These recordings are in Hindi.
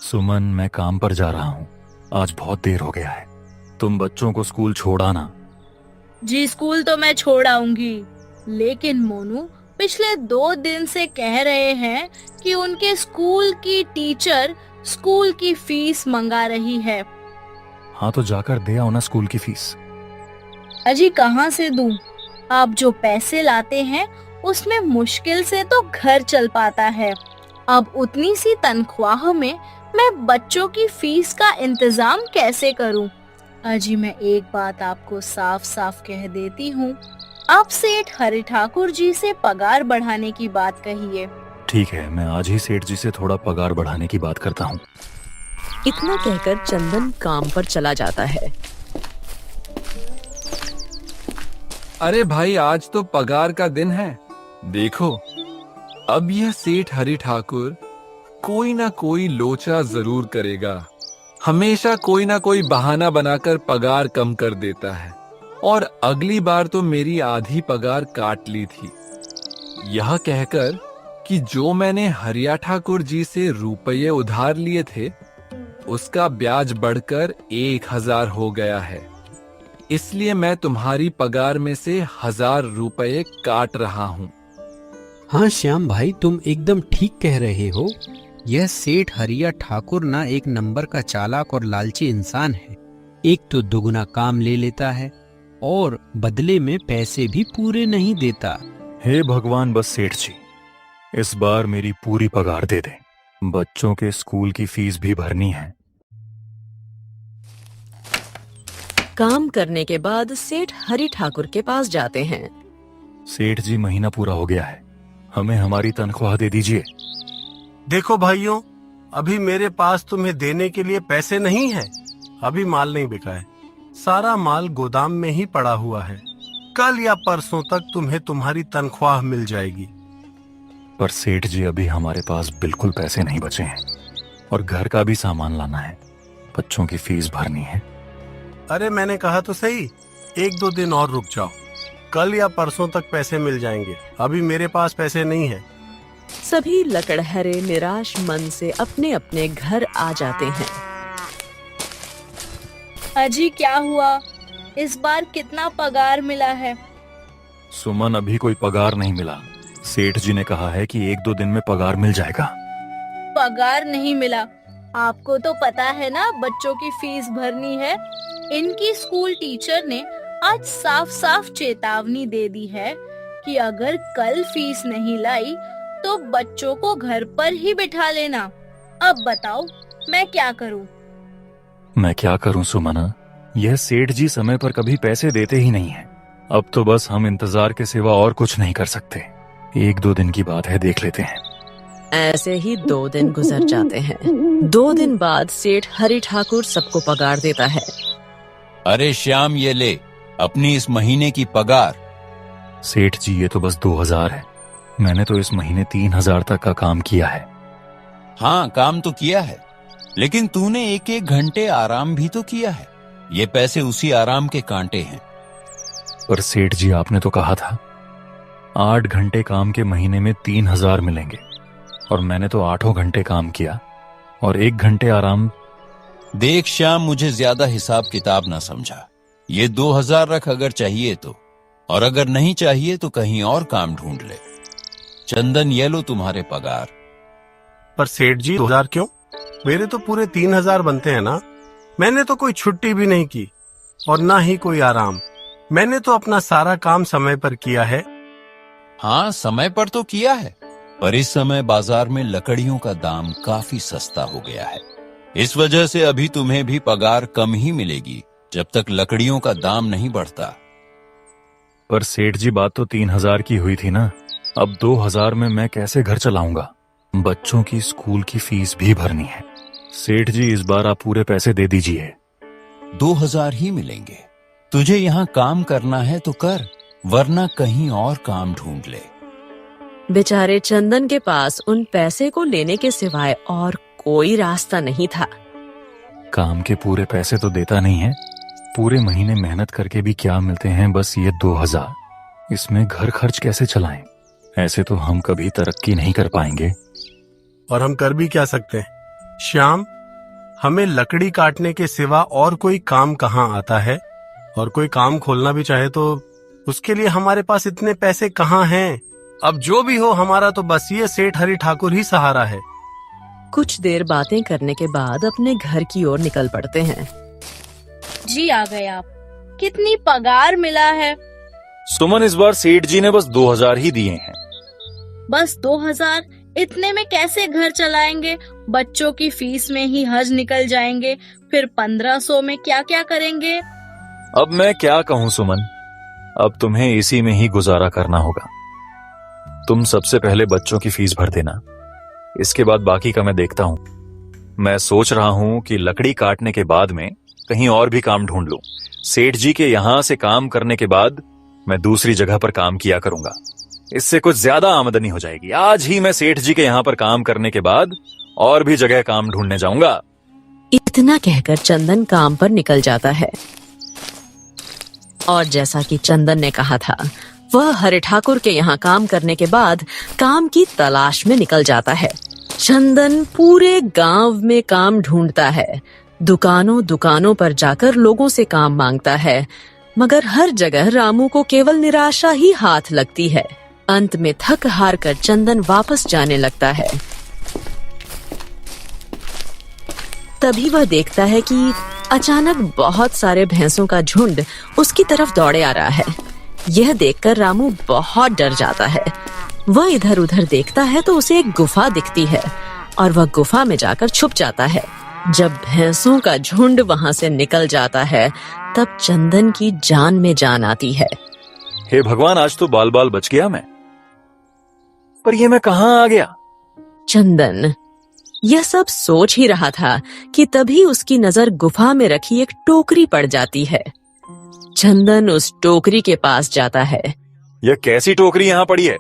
सुमन, मैं काम पर जा रहा हूँ। आज बहुत देर हो गया है। तुम बच्चों को स्कूल छोड़ आना। जी स्कूल तो मैं छोड़ आऊंगी, लेकिन मोनू पिछले 2 दिन से कह रहे हैं कि उनके स्कूल की टीचर स्कूल की फीस मंगा रही है। हाँ तो जाकर दे आओ ना स्कूल की फीस। अजी कहाँ से दूं? आप जो पैसे लाते हैं उसमें मुश्किल से तो घर चल पाता है। अब उतनी सी तनख्वाह में मैं बच्चों की फीस का इंतजाम कैसे करूं? अजी मैं एक बात आपको साफ साफ कह देती हूँ, आप सेठ हरि ठाकुर जी से पगार बढ़ाने की बात कहिए। ठीक है, मैं आज ही सेठ जी से थोड़ा पगार बढ़ाने की बात करता हूँ। इतना कहकर चंदन काम पर चला जाता है। अरे भाई, आज तो पगार का दिन है। देखो, अब यह सेठ हरि ठाकुर कोई ना कोई लोचा जरूर करेगा। हमेशा कोई ना कोई बहाना बनाकर पगार कम कर देता है, और अगली बार तो मेरी आधी पगार काट ली थी, यह कहकर कि जो मैंने हरिया ठाकुर जी से रुपये उधार लिए थे उसका ब्याज बढ़कर 1000 हो गया है। इसलिए मैं तुम्हारी पगार में से 1000 रुपये काट रहा हूँ। हाँ श्याम भाई, तुम एकदम ठीक कह रहे हो। यह सेठ हरिया ठाकुर ना एक नंबर का चालाक और लालची इंसान है। एक तो दुगना काम ले लेता है और बदले में पैसे भी पूरे नहीं देता। हे भगवान, बस सेठ जी इस बार मेरी पूरी पगार दे दे। बच्चों के स्कूल की फीस भी भरनी है। काम करने के बाद सेठ हरि ठाकुर के पास जाते हैं। सेठ जी, महीना पूरा हो गया है, हमें हमारी तनख्वाह दे दीजिए। देखो भाइयों, अभी मेरे पास तुम्हें देने के लिए पैसे नहीं है। अभी माल नहीं बिका है, सारा माल गोदाम में ही पड़ा हुआ है। कल या परसों तक तुम्हें तुम्हारी तनख्वाह मिल जाएगी। पर सेठ जी, अभी हमारे पास बिल्कुल पैसे नहीं बचे हैं और घर का भी सामान लाना है, बच्चों की फीस भरनी है। अरे मैंने कहा तो सही, 1-2 दिन और रुक जाओ, कल या परसों तक पैसे मिल जाएंगे। अभी मेरे पास पैसे नहीं है। सभी लकड़हरे निराश मन से अपने अपने घर आ जाते हैं। अजी क्या हुआ? इस बार कितना पगार मिला है? सुमन, अभी कोई पगार नहीं मिला। सेठ जी ने कहा है कि 1-2 दिन में पगार मिल जाएगा। पगार नहीं मिला? आपको तो पता है ना बच्चों की फीस भरनी है। इनकी स्कूल टीचर ने आज साफ साफ चेतावनी दे दी है कि अगर कल फीस नहीं लाई तो बच्चों को घर पर ही बिठा लेना। अब बताओ मैं क्या करूं? मैं क्या करूं सुमना, यह सेठ जी समय पर कभी पैसे देते ही नहीं हैं। अब तो बस हम इंतजार के सिवा और कुछ नहीं कर सकते। 1-2 दिन की बात है, देख लेते हैं। ऐसे ही 2 दिन गुजर जाते हैं। 2 दिन बाद सेठ हरि ठाकुर सबको पगार देता है। अरे श्याम, ये ले अपनी इस महीने की पगार। सेठ जी, ये तो बस 2000 है। मैंने तो इस महीने 3000 तक का काम किया है। हाँ, काम तो किया है, लेकिन तूने 1-1 घंटे आराम भी तो किया है। ये पैसे उसी आराम के कांटे हैं। पर सेठ जी, आपने तो कहा था 8 घंटे काम के महीने में 3000 मिलेंगे, और मैंने तो 8 घंटे काम किया और 1 घंटे आराम। देख श्याम, मुझे ज्यादा हिसाब किताब ना समझा। ये 2000 रख अगर चाहिए तो, और अगर नहीं चाहिए तो कहीं और काम ढूंढ ले। चंदन, ये लो तुम्हारे पगार। पर सेठ जी 2000 क्यों? मेरे तो पूरे 3000 बनते हैं ना। मैंने तो कोई छुट्टी भी नहीं की और ना ही कोई आराम। मैंने तो अपना सारा काम समय पर किया है। हाँ, समय पर तो किया है, पर इस समय बाजार में लकड़ियों का दाम काफी सस्ता हो गया है। इस वजह से अभी तुम्हें भी पगार कम ही मिलेगी जब तक लकड़ियों का दाम नहीं बढ़ता। पर सेठ जी, बात तो 3000 की हुई थी ना। अब 2000 में मैं कैसे घर चलाऊंगा? बच्चों की स्कूल की फीस भी भरनी है। सेठ जी, इस बार आप पूरे पैसे दे दीजिए। 2000 ही मिलेंगे। तुझे यहाँ काम करना है तो कर, वरना कहीं और काम ढूंढ ले। बेचारे चंदन के पास उन पैसे को लेने के सिवाय और कोई रास्ता नहीं था। काम के पूरे पैसे तो देता नहीं है, पूरे महीने मेहनत करके भी क्या मिलते हैं, बस ये 2000। इसमें घर खर्च कैसे चलाएं? ऐसे तो हम कभी तरक्की नहीं कर पाएंगे। और हम कर भी क्या सकते हैं श्याम? हमें लकड़ी काटने के सिवा और कोई काम कहाँ आता है? और कोई काम खोलना भी चाहे तो उसके लिए हमारे पास इतने पैसे कहाँ हैं? अब जो भी हो, हमारा तो बस ये सेठ हरि ठाकुर ही सहारा है। कुछ देर बातें करने के बाद अपने घर की ओर निकल पड़ते हैं। जी आ गए आप। कितनी पगार मिला है? सुमन, इस बार सेठ जी ने बस 2000 ही दिए हैं। बस 2000? इतने में कैसे घर चलाएंगे? बच्चों की फीस में ही हज निकल जाएंगे, फिर 1500 में क्या क्या करेंगे? अब मैं क्या कहूँ सुमन, अब तुम्हें इसी में ही गुजारा करना होगा। तुम सबसे पहले बच्चों की फीस भर देना, इसके बाद बाकी का मैं देखता हूँ। मैं सोच रहा हूँ कि लकड़ी काटने के बाद में कहीं और भी काम ढूंढ लूं। सेठ जी के यहाँ से काम करने के बाद मैं दूसरी जगह पर काम किया करूंगा, इससे कुछ ज्यादा आमदनी हो जाएगी। आज ही मैं सेठ जी के यहाँ पर काम करने के बाद और भी जगह काम ढूंढने जाऊंगा। इतना कहकर चंदन काम पर निकल जाता है। और जैसा कि चंदन ने कहा था, वह हरि ठाकुर के यहाँ काम करने के बाद काम की तलाश में निकल जाता है। चंदन पूरे गांव में काम ढूंढता है, दुकानों दुकानों पर जाकर लोगों से काम मांगता है, मगर हर जगह रामू को केवल निराशा ही हाथ लगती है। अंत में थक हार कर चंदन वापस जाने लगता है। तभी वह देखता है कि अचानक बहुत सारे भैंसों का झुंड उसकी तरफ दौड़े आ रहा है। यह देखकर रामू बहुत डर जाता है। वह इधर उधर देखता है तो उसे एक गुफा दिखती है और वह गुफा में जाकर छुप जाता है। जब भैंसों का झुंड वहां से निकल जाता है, तब चंदन की जान में जान आती है। हे भगवान, आज तो बाल बाल बच गया मैं, पर ये मैं कहाँ आ गया? चंदन यह सब सोच ही रहा था कि तभी उसकी नजर गुफा में रखी एक टोकरी पड़ जाती है। चंदन उस टोकरी के पास जाता है। यह कैसी टोकरी यहाँ पड़ी है?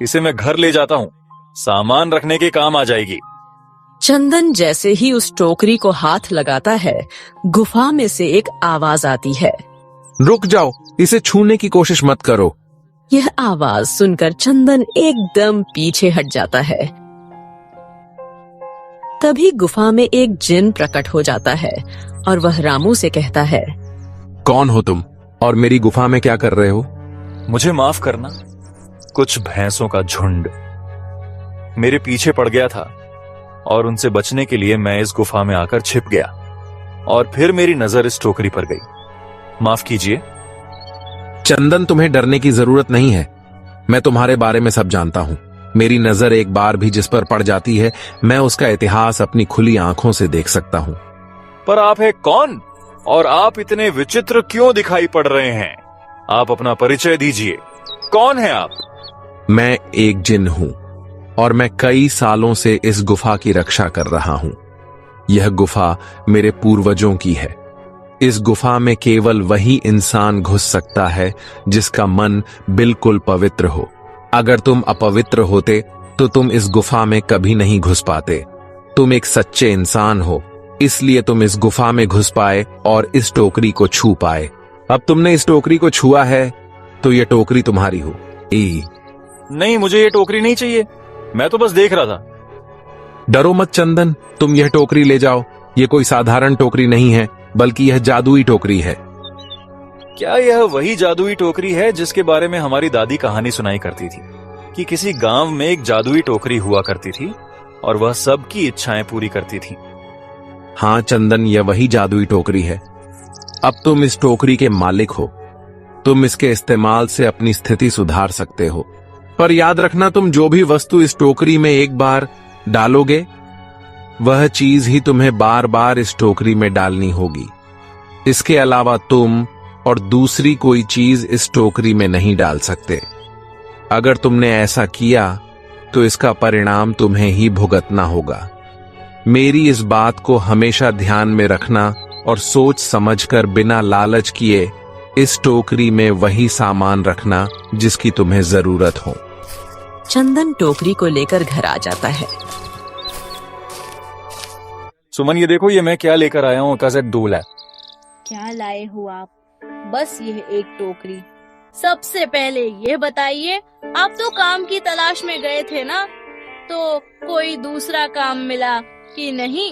इसे मैं घर ले जाता हूँ, सामान रखने के काम आ जाएगी। चंदन जैसे ही उस टोकरी को हाथ लगाता है, गुफा में से एक आवाज आती है। रुक जाओ, इसे छूने की कोशिश मत करो। यह आवाज सुनकर चंदन एकदम पीछे हट जाता है। तभी गुफा में एक जिन प्रकट हो जाता है और वह रामू से कहता है, कौन हो तुम और मेरी गुफा में क्या कर रहे हो? मुझे माफ करना, कुछ भैंसों का झुंड मेरे पीछे पड़ गया था और उनसे बचने के लिए मैं इस गुफा में आकर छिप गया और फिर मेरी नजर इस टोकरी पर गई। माफ कीजिए। चंदन, तुम्हें डरने की जरूरत नहीं है। मैं तुम्हारे बारे में सब जानता हूँ। मेरी नजर एक बार भी जिस पर पड़ जाती है, मैं उसका इतिहास अपनी खुली आंखों से देख सकता हूँ। पर आप है कौन और आप इतने विचित्र क्यों दिखाई पड़ रहे हैं? आप अपना परिचय दीजिए, कौन है आप? मैं एक जिन हूँ और मैं कई सालों से इस गुफा की रक्षा कर रहा हूँ। यह गुफा मेरे पूर्वजों की है। इस गुफा में केवल वही इंसान घुस सकता है जिसका मन बिल्कुल पवित्र हो। अगर तुम अपवित्र होते तो तुम इस गुफा में कभी नहीं घुस पाते। तुम एक सच्चे इंसान हो, इसलिए तुम इस गुफा में घुस पाए और इस टोकरी को छू पाए। अब तुमने इस टोकरी को छुआ है तो यह टोकरी तुम्हारी हो। नहीं, मुझे ये टोकरी नहीं चाहिए, मैं तो बस देख रहा था। डरो मत चंदन, तुम यह टोकरी ले जाओ। ये कोई साधारण टोकरी नहीं है, बल्कि यह जादुई टोकरी है। क्या यह वही जादुई टोकरी है जिसके बारे में हमारी दादी कहानी सुनाई करती थी कि किसी गांव में एक जादुई टोकरी हुआ करती थी और वह सबकी इच्छाएं पूरी करती थी? हाँ चंदन, यह वही जादुई टोकरी है। अब तुम इस टोकरी के मालिक हो। तुम इसके इस्तेमाल से अपनी स्थिति सुधार सकते हो। पर याद रखना, तुम जो भी वस्तु इस टोकरी में एक बार डालोगे, वह चीज ही तुम्हें बार बार इस टोकरी में डालनी होगी। इसके अलावा तुम और दूसरी कोई चीज इस टोकरी में नहीं डाल सकते। अगर तुमने ऐसा किया तो इसका परिणाम तुम्हें ही भुगतना होगा। मेरी इस बात को हमेशा ध्यान में रखना और सोच समझकर बिना लालच किए इस टोकरी में वही सामान रखना जिसकी तुम्हें जरूरत हो। चंदन टोकरी को लेकर घर आ जाता है। सुमन, ये देखो, ये मैं क्या लेकर आया हूँ। कैसे डोल है। क्या लाए हो आप? बस यह एक टोकरी। सबसे पहले ये बताइए, आप तो काम की तलाश में गए थे ना, तो कोई दूसरा काम मिला कि नहीं?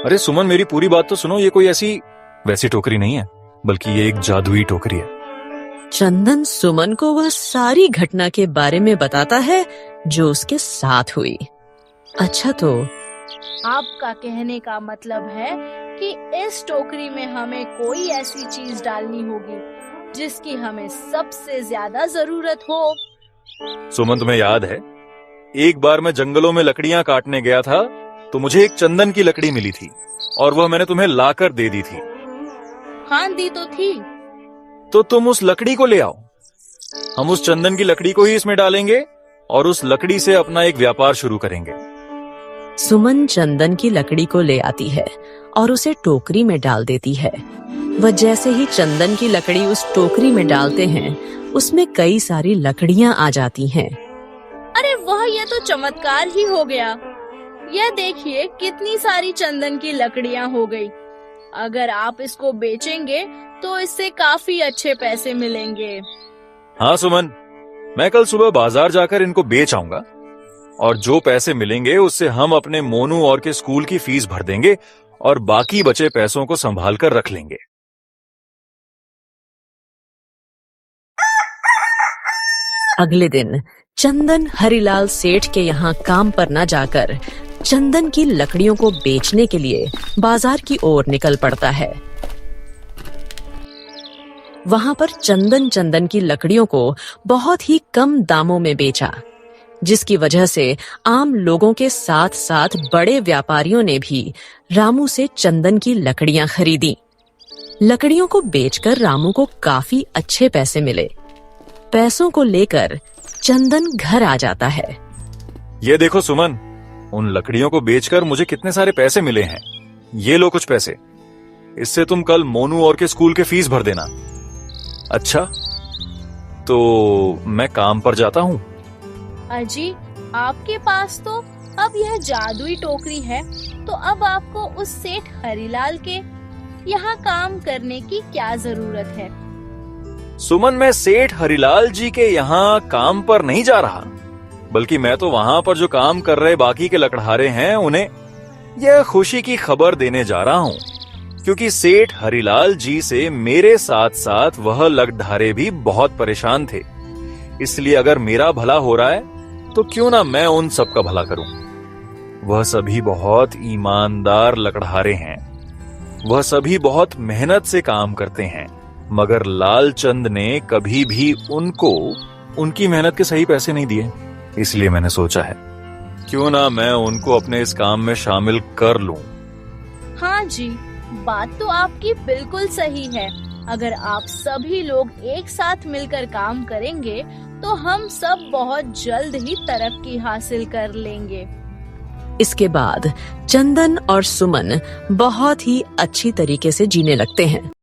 अरे सुमन, मेरी पूरी बात तो सुनो। ये कोई ऐसी वैसी टोकरी नहीं है, बल्कि ये एक जादुई टोकरी है। चंदन सुमन को वह सारी घटना के बारे में बताता है जो उसके साथ हुई। अच्छा, तो आपका कहने का मतलब है कि इस टोकरी में हमें कोई ऐसी चीज डालनी होगी जिसकी हमें सबसे ज्यादा जरूरत हो। सुमन, तुम्हें याद है एक बार मैं जंगलों में लकड़ियां काटने गया था तो मुझे एक चंदन की लकड़ी मिली थी और वह मैंने तुम्हें लाकर दे दी थी। हाँ, दी तो थी। तो तुम उस लकड़ी को ले आओ। हम उस चंदन की लकड़ी को ही इसमें डालेंगे और उस लकड़ी से अपना एक व्यापार शुरू करेंगे। सुमन चंदन की लकड़ी को ले आती है और उसे टोकरी में डाल देती है। वह जैसे ही चंदन की लकड़ी उस टोकरी में डालते हैं, उसमें कई सारी लकड़ियां आ जाती हैं। अरे वाह, यह तो चमत्कार ही हो गया। यह देखिए कितनी सारी चंदन की लकड़ियां हो गई। अगर आप इसको बेचेंगे तो इससे काफी अच्छे पैसे मिलेंगे। हाँ सुमन, मैं कल सुबह बाजार जाकर इनको बेच आऊंगा और जो पैसे मिलेंगे उससे हम अपने मोनू और के स्कूल की फीस भर देंगे और बाकी बचे पैसों को संभाल कर रख लेंगे। अगले दिन चंदन हरिलाल सेठ के यहाँ काम पर न जाकर चंदन की लकड़ियों को बेचने के लिए बाजार की ओर निकल पड़ता है। वहां पर चंदन की लकड़ियों को बहुत ही कम दामों में बेचा, जिसकी वजह से आम लोगों के साथ साथ बड़े व्यापारियों ने भी रामू से चंदन की लकड़ियां खरीदी। लकड़ियों को बेचकर रामू को काफी अच्छे पैसे मिले। पैसों को लेकर चंदन घर आ जाता है। ये देखो सुमन, उन लकड़ियों को बेचकर मुझे कितने सारे पैसे मिले हैं। ये लो कुछ पैसे, इससे तुम कल मोनू और के स्कूल के फीस भर देना। अच्छा, तो मैं काम पर जाता हूँ। अजी, आपके पास तो अब यह जादुई टोकरी है, तो अब आपको उस सेठ हरिलाल के यहाँ काम करने की क्या जरूरत है? सुमन, मैं सेठ हरिलाल जी के यहाँ काम पर नहीं जा रहा, बल्कि मैं तो वहां पर जो काम कर रहे बाकी के लकड़हारे हैं उन्हें यह खुशी की खबर देने जा रहा हूँ, क्योंकि सेठ हरिलाल जी से मेरे साथ साथ वह लकड़हारे भी बहुत परेशान थे। इसलिए अगर मेरा भला हो रहा है तो क्यों ना मैं उन सब का भला करूं। वह सभी बहुत ईमानदार लकड़हारे हैं, वह सभी बहुत मेहनत से काम करते हैं, मगर लालचंद ने कभी भी उनको उनकी मेहनत के सही पैसे नहीं दिए। इसलिए मैंने सोचा है क्यों ना मैं उनको अपने इस काम में शामिल कर लूं। हाँ जी, बात तो आपकी बिल्कुल सही है। अगर आप सभी लोग एक साथ मिलकर काम करेंगे तो हम सब बहुत जल्द ही तरक्की हासिल कर लेंगे। इसके बाद चंदन और सुमन बहुत ही अच्छी तरीके से जीने लगते हैं।